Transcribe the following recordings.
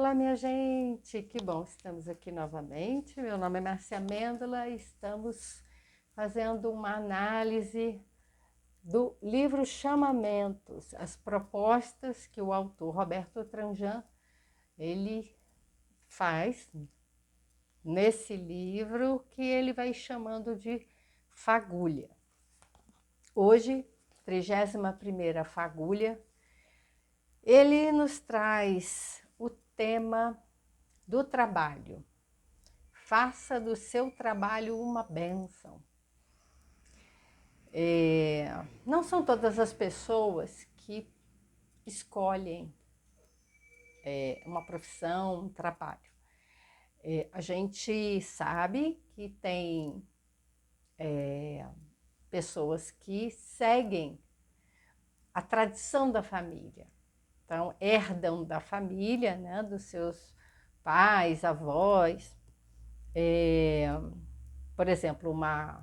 Olá, minha gente, que bom, estamos aqui novamente. Meu nome é Márcia Amêndola e estamos fazendo uma análise do livro Chamamentos, as propostas que o autor Roberto Tranjan ele faz nesse livro que ele vai chamando de fagulha. Hoje, 31ª fagulha, ele nos traz o tema do trabalho. Faça do seu trabalho uma bênção. Não são todas as pessoas que escolhem uma profissão, um trabalho. A gente sabe que tem pessoas que seguem a tradição da família. Então, herdam da família, né, dos seus pais, avós. Por exemplo, a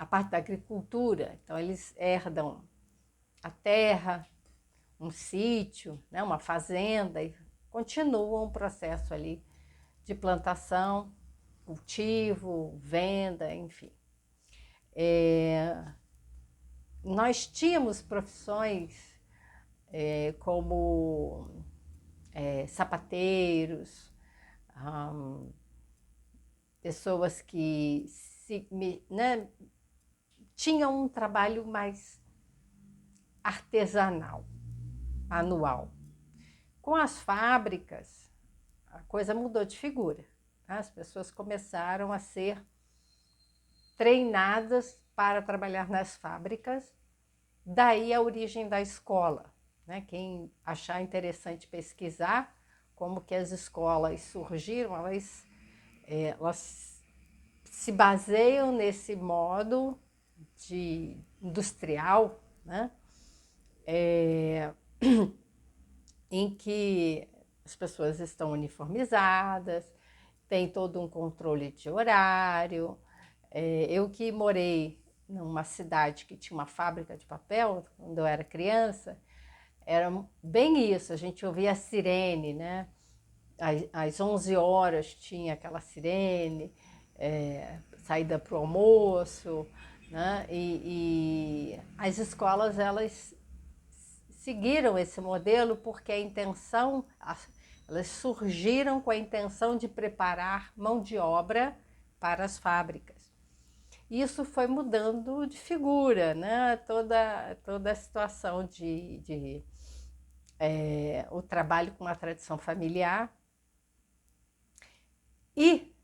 parte da agricultura. Então, eles herdam a terra, um sítio, né, uma fazenda, e continuam o processo ali de plantação, cultivo, venda, enfim. Nós tínhamos profissões como sapateiros, pessoas que tinham um trabalho mais artesanal, manual. Com as fábricas, a coisa mudou de figura. As pessoas começaram a ser treinadas para trabalhar nas fábricas, daí a origem da escola. Né? Quem achar interessante pesquisar como que as escolas surgiram, elas se baseiam nesse modo de industrial, né? Em que as pessoas estão uniformizadas, tem todo um controle de horário. Eu que morei numa cidade que tinha uma fábrica de papel, quando eu era criança, era bem isso, a gente ouvia a sirene, né? Às 11 horas tinha aquela sirene, saída para o almoço, né? E as escolas, elas seguiram esse modelo porque a intenção, elas surgiram com a intenção de preparar mão de obra para as fábricas. Isso foi mudando de figura, né? Toda a situação de o trabalho com a tradição familiar, e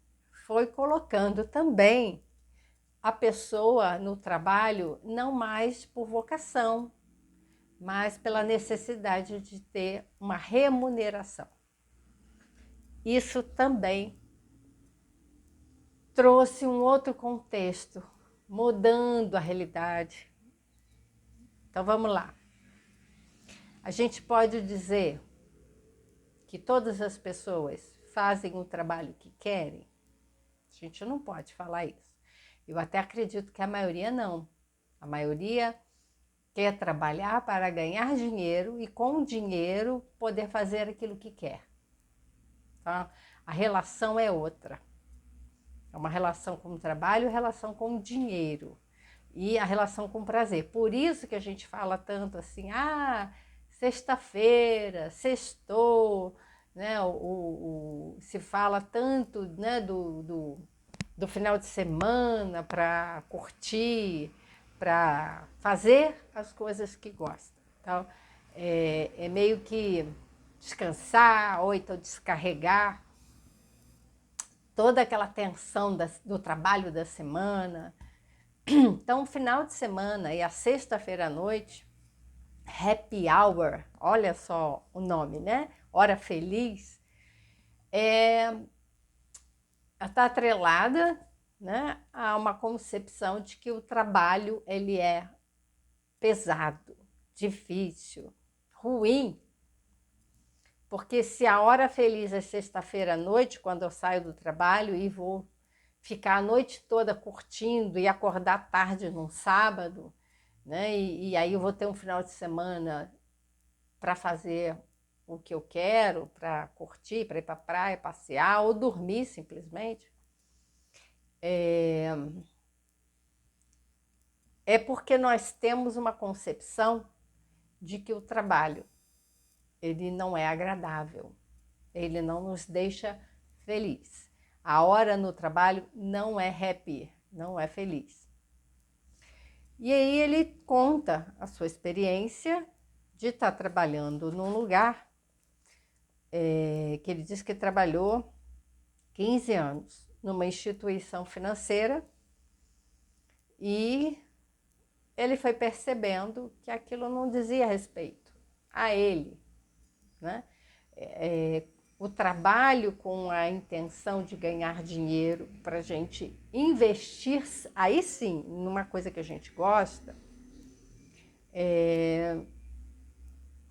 foi colocando também a pessoa no trabalho não mais por vocação, mas pela necessidade de ter uma remuneração. Isso também trouxe um outro contexto, mudando a realidade. Então vamos lá. A gente pode dizer que todas as pessoas fazem o trabalho que querem? A gente não pode falar isso. Eu até acredito que a maioria não. A maioria quer trabalhar para ganhar dinheiro e com o dinheiro poder fazer aquilo que quer. Tá? A relação é outra. É uma relação com o trabalho, relação com o dinheiro e a relação com o prazer. Por isso que a gente fala tanto assim, sexta-feira, sextou, né? Se fala tanto, né, do final de semana para curtir, para fazer as coisas que gosta. Então, é meio que descansar ou então descarregar toda aquela tensão do trabalho da semana. Então, o final de semana e a sexta-feira à noite, happy hour, olha só o nome, né? Hora feliz, está atrelada, né, a uma concepção de que o trabalho ele é pesado, difícil, ruim. Porque se a hora feliz é sexta-feira à noite, quando eu saio do trabalho e vou ficar a noite toda curtindo e acordar tarde num sábado, né? E aí eu vou ter um final de semana para fazer o que eu quero para curtir, para ir para a praia, passear ou dormir simplesmente, é porque nós temos uma concepção de que o trabalho ele não é agradável, ele não nos deixa feliz. A hora no trabalho não é happy, não é feliz. E aí ele conta a sua experiência de estar trabalhando num lugar que ele diz que trabalhou 15 anos numa instituição financeira e ele foi percebendo que aquilo não dizia respeito a ele, né? O trabalho com a intenção de ganhar dinheiro para a gente investir, aí sim, numa coisa que a gente gosta,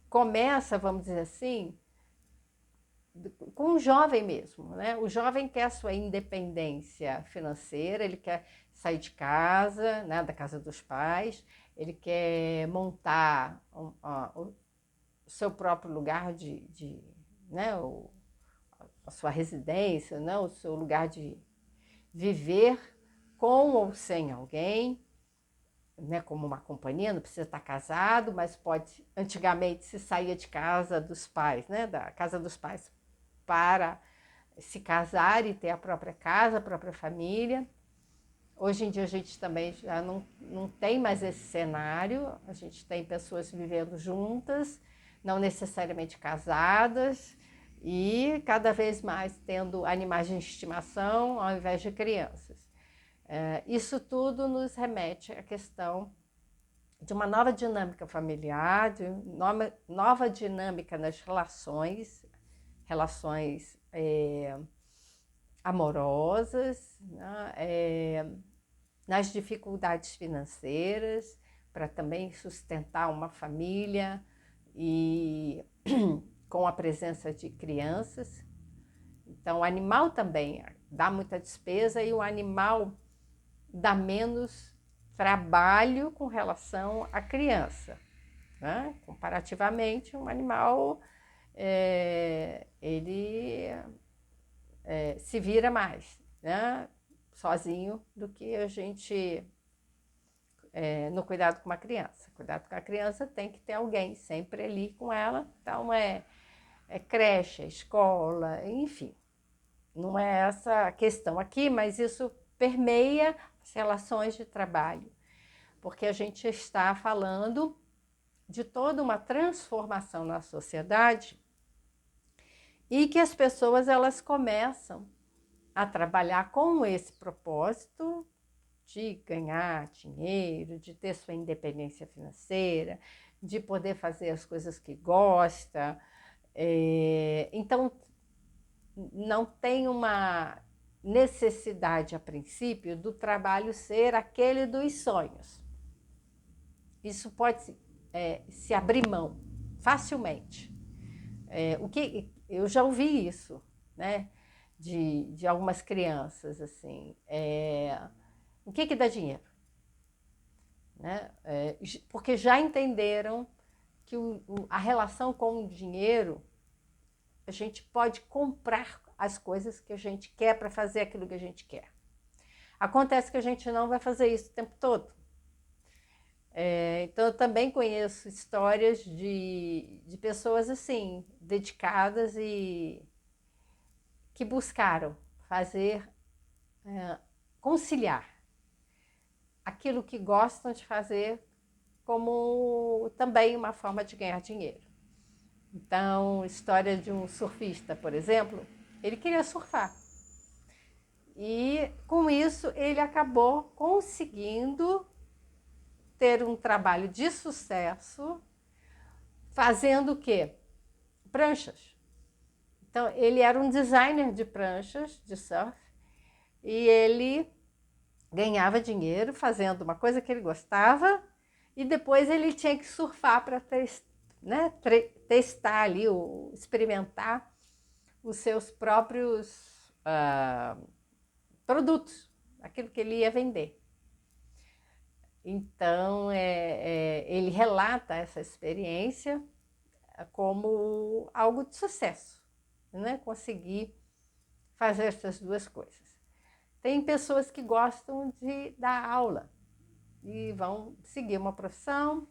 começa, vamos dizer assim, com o jovem mesmo, né? O jovem quer a sua independência financeira, ele quer sair de casa, né, da casa dos pais, ele quer montar o seu próprio lugar né, a sua residência, né, o seu lugar de viver com ou sem alguém, né, como uma companhia, não precisa estar casado, mas pode, antigamente se saía de casa dos pais, né, da casa dos pais para se casar e ter a própria casa, a própria família. Hoje em dia a gente também já não tem mais esse cenário, a gente tem pessoas vivendo juntas, não necessariamente casadas, e cada vez mais tendo animais de estimação ao invés de crianças. Isso tudo nos remete à questão de uma nova dinâmica familiar, de nova dinâmica nas relações amorosas, né? Nas dificuldades financeiras, para também sustentar uma família e com a presença de crianças. Então, o animal também dá muita despesa e o animal dá menos trabalho com relação à criança, né? Comparativamente, um animal ele se vira mais, né? Sozinho do que a gente no cuidado com uma criança. Cuidado com a criança tem que ter alguém sempre ali com ela, então é creche, escola, enfim. Não é essa a questão aqui, mas isso permeia as relações de trabalho, porque a gente está falando de toda uma transformação na sociedade e que as pessoas elas começam a trabalhar com esse propósito de ganhar dinheiro, de ter sua independência financeira, de poder fazer as coisas que gosta. Então, não tem uma necessidade, a princípio, do trabalho ser aquele dos sonhos. Isso pode se abrir mão facilmente. Eu já ouvi isso, né? De algumas crianças, assim, o que dá dinheiro? Né? Porque já entenderam que a relação com o dinheiro, a gente pode comprar as coisas que a gente quer para fazer aquilo que a gente quer. Acontece que a gente não vai fazer isso o tempo todo. Então, eu também conheço histórias de pessoas assim, dedicadas e que buscaram fazer, conciliar aquilo que gostam de fazer como também uma forma de ganhar dinheiro. Então, história de um surfista, por exemplo, ele queria surfar. E com isso ele acabou conseguindo ter um trabalho de sucesso fazendo o quê? Pranchas. Então, ele era um designer de pranchas de surf e ele ganhava dinheiro fazendo uma coisa que ele gostava e depois ele tinha que surfar para testar ali, experimentar os seus próprios produtos, aquilo que ele ia vender. Então, ele relata essa experiência como algo de sucesso, né? Conseguir fazer essas duas coisas. Tem pessoas que gostam de dar aula e vão seguir uma profissão,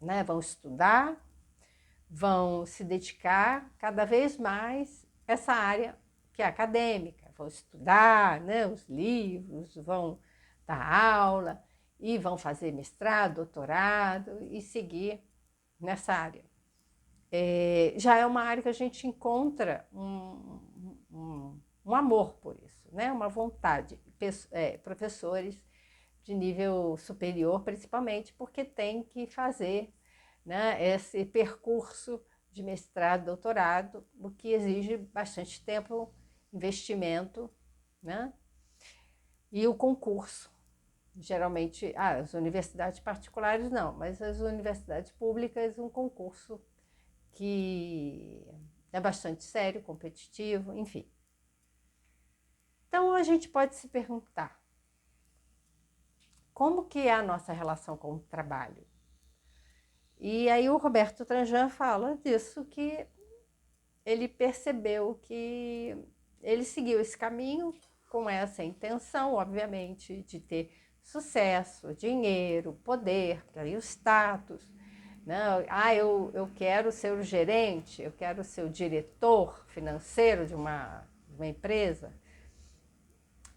né? Vão estudar, vão se dedicar cada vez mais a essa área que é acadêmica, vão estudar, né, os livros, vão dar aula e vão fazer mestrado, doutorado e seguir nessa área. Já é uma área que a gente encontra um amor por isso, né? Uma vontade. Professores de nível superior, principalmente, porque tem que fazer, né, esse percurso de mestrado, doutorado, o que exige bastante tempo, investimento, né? E o concurso. Geralmente, as universidades particulares não, mas as universidades públicas, um concurso que é bastante sério, competitivo, enfim. Então, a gente pode se perguntar, como que é a nossa relação com o trabalho? E aí o Roberto Tranjan fala disso, que ele percebeu que ele seguiu esse caminho com essa intenção, obviamente, de ter sucesso, dinheiro, poder, aí o status. Não, eu quero ser o gerente, eu quero ser o diretor financeiro de uma empresa.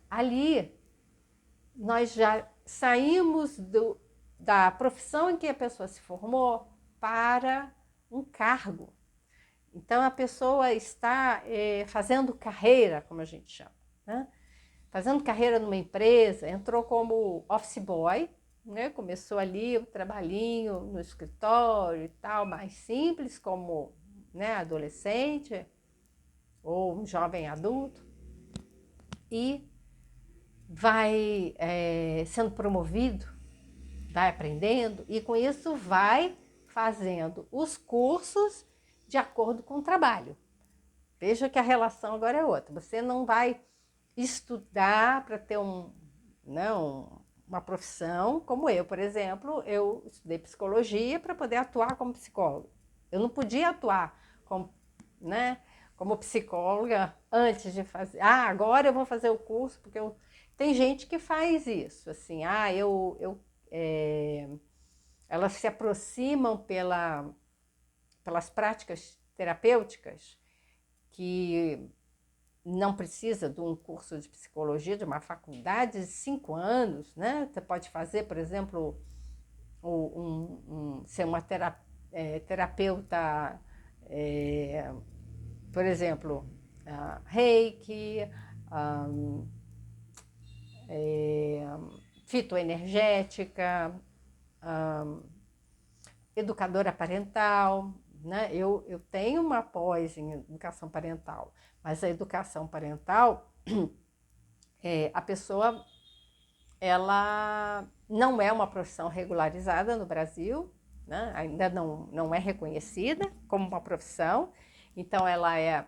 Ali, nós já saímos da profissão em que a pessoa se formou para um cargo. Então, a pessoa está fazendo carreira, como a gente chama, né? Fazendo carreira numa empresa, entrou como office boy, né? Começou ali o trabalhinho no escritório e tal, mais simples, como, né, adolescente ou um jovem adulto, e vai sendo promovido, vai aprendendo, e com isso vai fazendo os cursos de acordo com o trabalho. Veja que a relação agora é outra. Você não vai estudar para ter uma profissão, como eu, por exemplo, eu estudei psicologia para poder atuar como psicóloga. Eu não podia atuar como, né, como psicóloga antes de fazer. Agora eu vou fazer o curso, porque tem gente que faz isso, assim, elas se aproximam pelas práticas terapêuticas, que não precisa de um curso de psicologia, de uma faculdade de 5 anos, né? Você pode fazer, por exemplo, ser uma terapeuta, por exemplo, Reiki, fitoenergética, educadora parental, né? Eu tenho uma pós em educação parental, mas a educação parental, a pessoa, ela não é uma profissão regularizada no Brasil, né? Ainda não é reconhecida como uma profissão, então ela é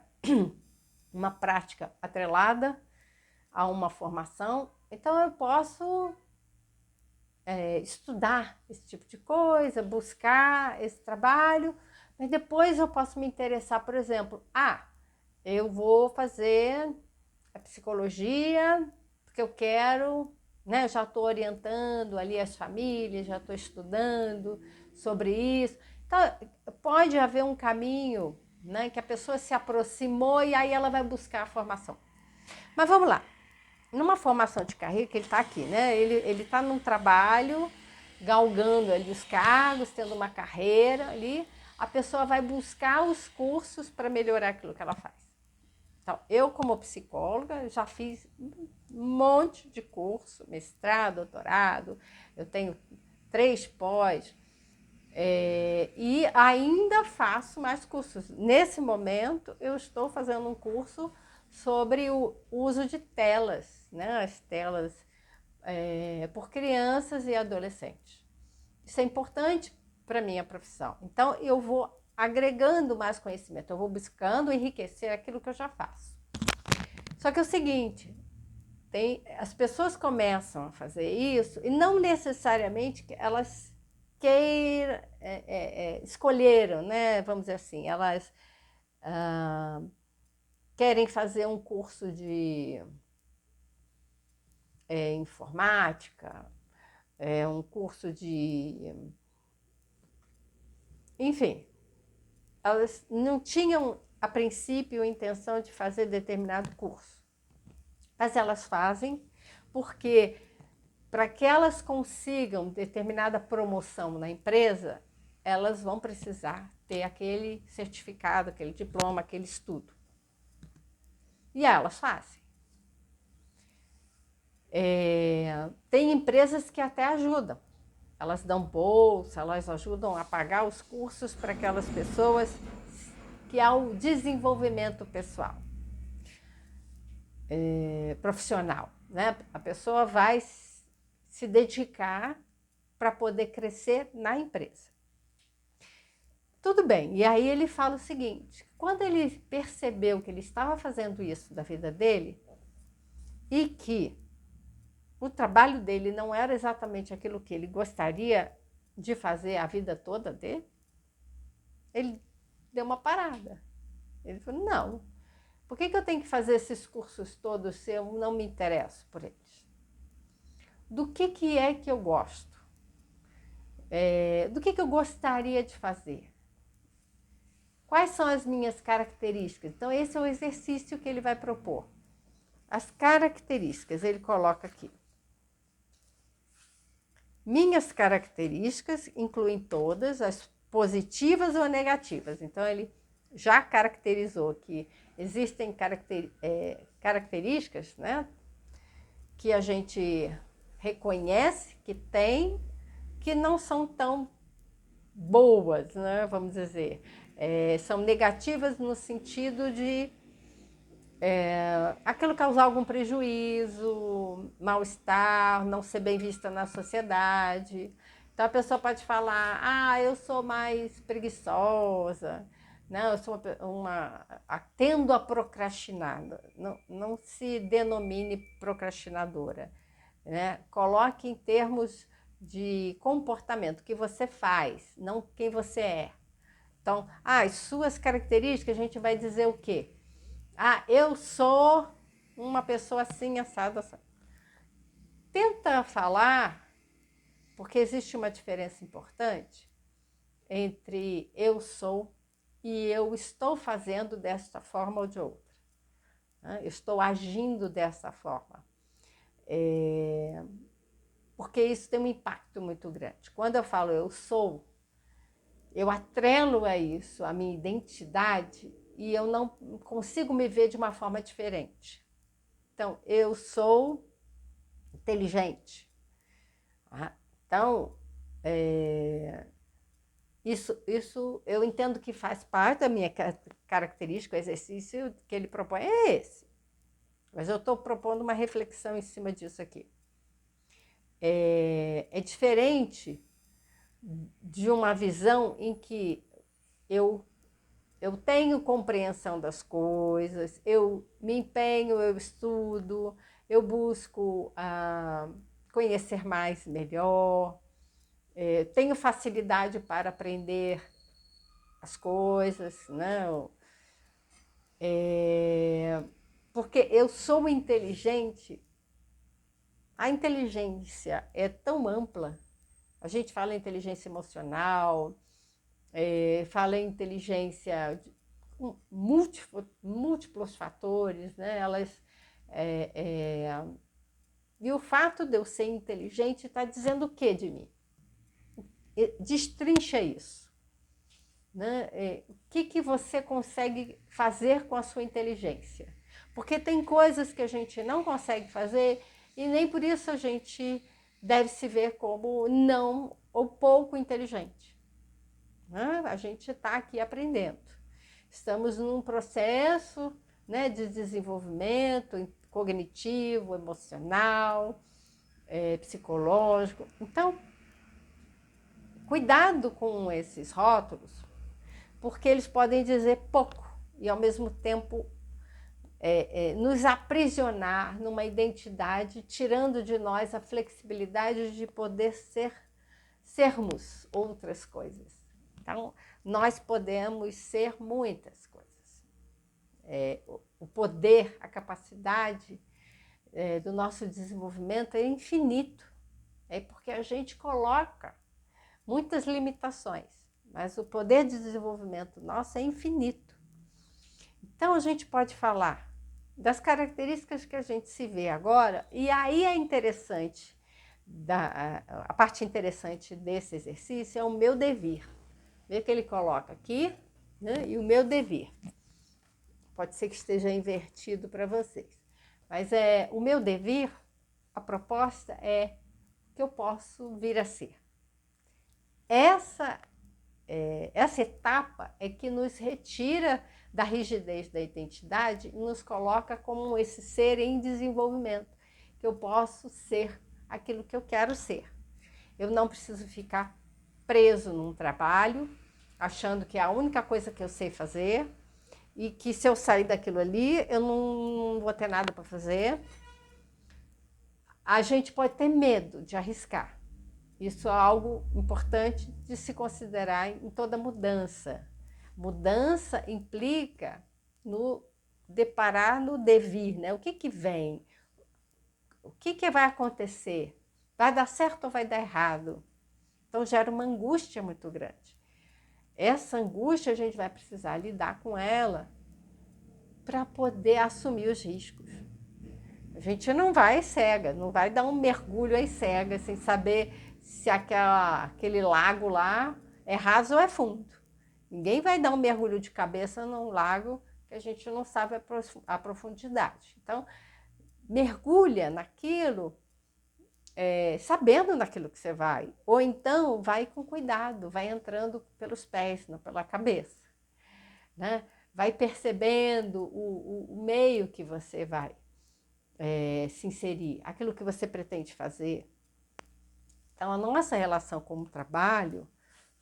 uma prática atrelada a uma formação. Então eu posso estudar esse tipo de coisa, buscar esse trabalho, mas depois eu posso me interessar, por exemplo, eu vou fazer a psicologia porque eu quero, né? Eu já estou orientando ali as famílias, já estou estudando sobre isso. Então, pode haver um caminho, né, que a pessoa se aproximou e aí ela vai buscar a formação. Mas vamos lá. Numa formação de carreira, que ele está aqui, né? Ele está num trabalho, galgando ali os cargos, tendo uma carreira ali. A pessoa vai buscar os cursos para melhorar aquilo que ela faz. Então, eu como psicóloga já fiz um monte de curso, mestrado, doutorado, eu tenho 3 pós, e ainda faço mais cursos. Nesse momento, eu estou fazendo um curso sobre o uso de telas, né? As telas por crianças e adolescentes. Isso é importante para a minha profissão. Então, eu vou agregando mais conhecimento, eu vou buscando enriquecer aquilo que eu já faço. Só que é o seguinte, as pessoas começam a fazer isso e não necessariamente elas escolheram, né? Vamos dizer assim, elas querem fazer um curso de informática, um curso de... Enfim, elas não tinham, a princípio, a intenção de fazer determinado curso. Mas elas fazem porque, para que elas consigam determinada promoção na empresa, elas vão precisar ter aquele certificado, aquele diploma, aquele estudo. E elas fazem. Tem empresas que até ajudam. Elas dão bolsa, elas ajudam a pagar os cursos para aquelas pessoas, que há o desenvolvimento pessoal, profissional, né? A pessoa vai se dedicar para poder crescer na empresa. Tudo bem, e aí ele fala o seguinte: quando ele percebeu que ele estava fazendo isso da vida dele e que o trabalho dele não era exatamente aquilo que ele gostaria de fazer a vida toda dele, ele deu uma parada. Ele falou: não, por que eu tenho que fazer esses cursos todos se eu não me interesso por eles? Do que é que eu gosto? Do que eu gostaria de fazer? Quais são as minhas características? Então, esse é o exercício que ele vai propor. As características, ele coloca aqui. Minhas características incluem todas, as positivas ou negativas. Então, ele já caracterizou que existem características, né, que a gente reconhece que tem, que não são tão boas, né, vamos dizer. São negativas no sentido de aquilo causar algum prejuízo, mal-estar, não ser bem vista na sociedade. Então a pessoa pode falar: eu sou mais preguiçosa, não, eu sou tendo a procrastinar. Não se denomine procrastinadora, né? Coloque em termos de comportamento, o que você faz, não quem você é. Então, as suas características, a gente vai dizer o quê? Eu sou uma pessoa assim, assada, assada. Tenta falar, porque existe uma diferença importante entre eu sou e eu estou fazendo desta forma ou de outra. Eu estou agindo dessa forma. Porque isso tem um impacto muito grande. Quando eu falo eu sou, eu atrelo a isso, a minha identidade, e eu não consigo me ver de uma forma diferente. Então, eu sou inteligente. Então, isso eu entendo que faz parte da minha característica, o exercício que ele propõe é esse. Mas eu estou propondo uma reflexão em cima disso aqui. É diferente de uma visão em que eu tenho compreensão das coisas, eu me empenho, eu estudo, eu busco conhecer mais, melhor, tenho facilidade para aprender as coisas, não? Porque eu sou inteligente. A inteligência é tão ampla. A gente fala em inteligência emocional, fala em inteligência com múltiplos fatores, né? E o fato de eu ser inteligente está dizendo o que de mim? Destrincha isso. Né? O que você consegue fazer com a sua inteligência? Porque tem coisas que a gente não consegue fazer e nem por isso a gente deve se ver como não ou pouco inteligente. Né? A gente está aqui aprendendo. Estamos num processo, né, de desenvolvimento cognitivo, emocional, psicológico. Então, cuidado com esses rótulos, porque eles podem dizer pouco e, ao mesmo tempo, nos aprisionar numa identidade, tirando de nós a flexibilidade de poder ser sermos outras coisas. Então, nós podemos ser muitas coisas. O poder, a capacidade do nosso desenvolvimento é infinito. É porque a gente coloca muitas limitações, mas o poder de desenvolvimento nosso é infinito. Então, a gente pode falar das características que a gente se vê agora, e aí é interessante, a parte interessante desse exercício é o meu devir. Vê que ele coloca aqui, né, e o meu devir. Pode ser que esteja invertido para vocês. Mas o meu devir, a proposta é que eu posso vir a ser. Essa etapa é que nos retira da rigidez da identidade e nos coloca como esse ser em desenvolvimento, que eu posso ser aquilo que eu quero ser. Eu não preciso ficar preso num trabalho, achando que é a única coisa que eu sei fazer, e que se eu sair daquilo ali, eu não vou ter nada para fazer. A gente pode ter medo de arriscar. Isso é algo importante de se considerar em toda mudança. Mudança implica no deparar no devir, né? O que vem? O que vai acontecer? Vai dar certo ou vai dar errado? Então gera uma angústia muito grande. Essa angústia a gente vai precisar lidar com ela para poder assumir os riscos. A gente não vai cega, não vai dar um mergulho às cegas sem saber se aquele lago lá é raso ou é fundo. Ninguém vai dar um mergulho de cabeça num lago que a gente não sabe a profundidade. Então, mergulha naquilo, sabendo naquilo que você vai. Ou então, vai com cuidado, vai entrando pelos pés, não pela cabeça. Né? Vai percebendo o meio que você vai se inserir, aquilo que você pretende fazer. Então, a nossa relação com o trabalho,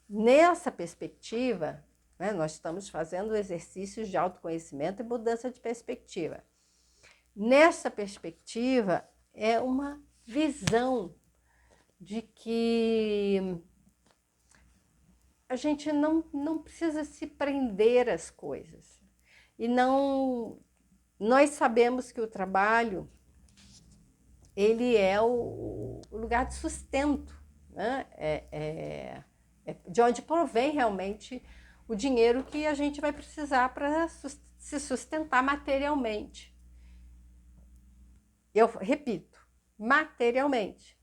nessa perspectiva, né, nós estamos fazendo exercícios de autoconhecimento e mudança de perspectiva. Nessa perspectiva, é uma visão de que a gente não precisa se prender às coisas. E nós sabemos que o trabalho, ele é o lugar de sustento, né? De onde provém realmente o dinheiro que a gente vai precisar para se sustentar materialmente. Eu repito, materialmente.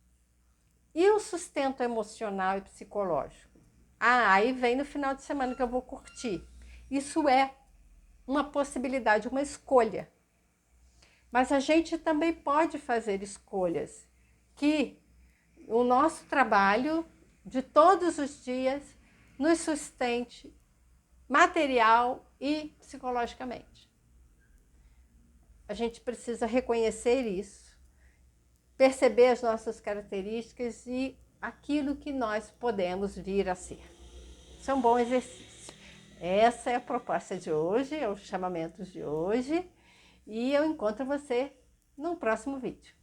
E o sustento emocional e psicológico? Aí vem no final de semana que eu vou curtir. Isso é uma possibilidade, uma escolha. Mas a gente também pode fazer escolhas que o nosso trabalho de todos os dias nos sustente material e psicologicamente. A gente precisa reconhecer isso, perceber as nossas características e aquilo que nós podemos vir a ser. Isso é um bom exercício. Essa é a proposta de hoje, é os chamamentos de hoje. E eu encontro você no próximo vídeo.